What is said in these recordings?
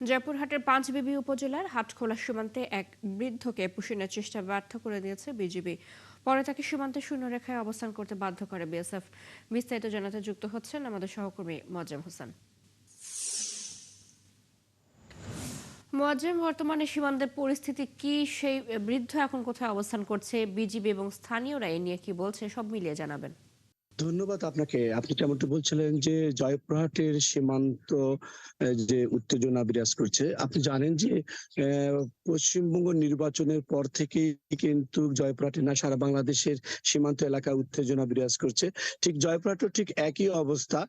জয়পুরহাটের পাঁচবিবি উপজেলার হাটখোলা সীমান্তে এক বৃদ্ধকে পুষিনের চেষ্টা ব্যর্থ করে দিয়েছে বিজিবি। পরে তাকে সীমান্তে শূন্যরেখায় অবস্থান করতে বাধ্য করে বিএসএফ। বিস্তারিত জানাতে যুক্ত হচ্ছেন আমাদের সহকর্মী মোয়াজ্জেম হোসেন। মোয়াজ্জেম, বর্তমানে সীমান্তের পরিস্থিতি কি? সেই বৃদ্ধ এখন কোথায় অবস্থান করছে? বিজিবি এবং স্থানীয়রা এ নিয়ে কি বলছে, সব মিলিয়ে জানাবেন। ধন্যবাদ আপনাকে। আপনি যেমনটি বলছিলেন যে জয়পুরহাটের সীমান্ত যে উত্তেজনা বিরাজ করছে। আপনি জানেন যে পশ্চিমবঙ্গ নির্বাচনের পর থেকেই কিন্তু জয়পুরহাটে না সারা বাংলাদেশের সীমান্ত এলাকায় উত্তেজনা বিরাজ করছে। ঠিক জয়পুরহাটেও ঠিক একই অবস্থা।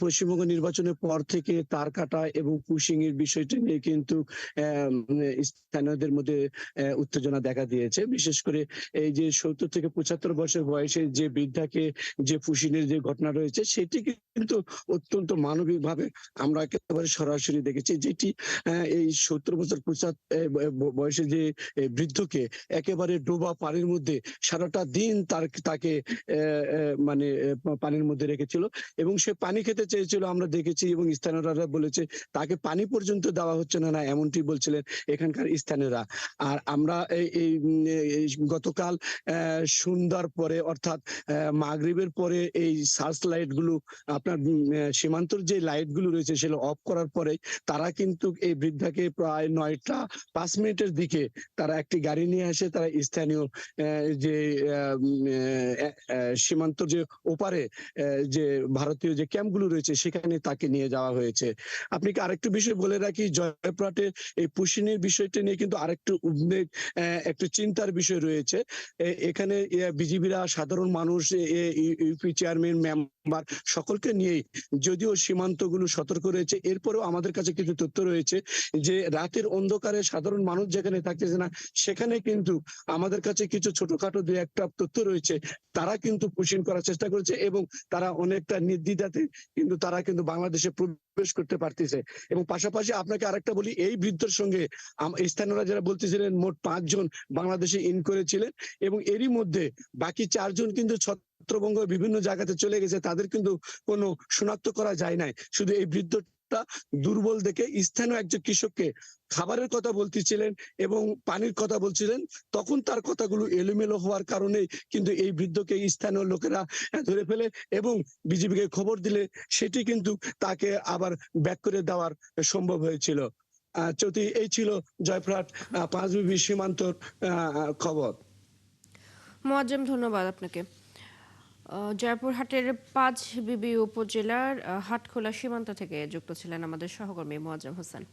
পশ্চিমবঙ্গ নির্বাচনের পর থেকে তার কাটা এবং পুশিং এর বিষয়টি নিয়ে কিন্তু স্থানীয়দের মধ্যে উত্তেজনা দেখা দিয়েছে। বিশেষ করে এই যে ৭০ থেকে ৭৫ বছর বয়সে যে বৃদ্ধাকে যে ফুসিনের যে ঘটনা রয়েছে সেটি কিন্তু অত্যন্ত মানবিকভাবে আমরা একেবারে সরাসরি দেখেছি, যেটি এই ৭০ বছর বয়সে যে বৃদ্ধকে একেবারে ডোবা পানির মধ্যে সারাটা দিন তাকে মানে পানির মধ্যে রেখেছিল এবং সে পানি খেতে চেয়েছিল, আমরা দেখেছি, এবং স্থানীয়রা বলেছে তাকে পানি পর্যন্ত দেওয়া হচ্ছে না, এমনটি বলছিলেন এখানকার স্থানীয়রা। আর আমরা এই গতকাল সন্ধ্যার পরে অর্থাৎ মাগরিবের পরে এই সার্চ লাইট গুলো আপনার সীমান্তর যে লাইট গুলো রয়েছে সেগুলো অফ করার পরে তারা কিন্তু এই বৃদ্ধাকে প্রায় ৯টা ৫ মিনিটের দিকে তারা একটি গাড়ি নিয়ে আসে, তারা স্থানীয় যে সীমান্তর যে ওপারে যে ভারতীয় যে ক্যাম্পগুলো রয়েছে সেখানে তাকে নিয়ে যাওয়া হয়েছে। আপনি কি আরেকটু বিষয় বলে রাখি, জয়পুরহাটে এই পুশিনের বিষয়টা নিয়ে কিন্তু আরেকটু উদ্বেগ, একটু চিন্তার বিষয় রয়েছে। এখানে বিজিবিরা সাধারণ মানুষ, ইউপি চেয়ারম্যান, মেম্বার সকলকে নিয়েই যদিও সীমান্তগুলো সতর্ক রয়েছে, এরপরেও আমাদের কাছে কিছু তথ্য রয়েছে যে রাতের অন্ধকারে সাধারণ মানুষ যেখানে থাকতেছে না সেখানে কিন্তু আমাদের কাছে কিছু ছোটখাটো দুই একটা তথ্য রয়েছে, তারা কিন্তু পুশিং করার চেষ্টা করেছে এবং তারা অনেকটা নির্দ্বিধাতে কিন্তু তারা কিন্তু বাংলাদেশে প্রবেশ করতে পারতেছে। এবং পাশাপাশি আপনাকে আরেকটা বলি, এই বৃদ্ধর সঙ্গে স্থানীয়রা যারা বলতেছিলেন মোট ৫ জন বাংলাদেশে ইন করেছিলেন এবং এরই মধ্যে বাকি ৪ জন কিন্তু ছত্রবঙ্গ বিভিন্ন জায়গাতে চলে গেছে, তাদের কিন্তু কোনো শনাক্ত করা যায় নাই। শুধু এই বৃদ্ধটা দুর্বল দেখে স্থানীয় একজন কৃষককে খাবারের কথা বলতেছিলেন এবং পানির কথা বলছিলেন, তখন তার কথাগুলো এলোমেলো হওয়ার কারণে কিন্তু এই বৃদ্ধকে স্থানীয় লোকেরা ধরে ফেলে এবং বিজিবিকে খবর দিলে সেটি কিন্তু তাকে আবার ব্যাক করে দেওয়ার সম্ভব হয়েছিল। চৌধুরী, এই ছিল জয়পুরহাট পাঁচবিবি সীমান্তর খবর। মোয়াজ্জেম, ধন্যবাদ আপনাকে। জয়পুরহাটের পাঁচবিবি উপজেলার হাটখোলা সীমান্ত থেকে যুক্ত ছিলেন আমাদের সহকর্মী মোয়াজ্জেম হোসেন।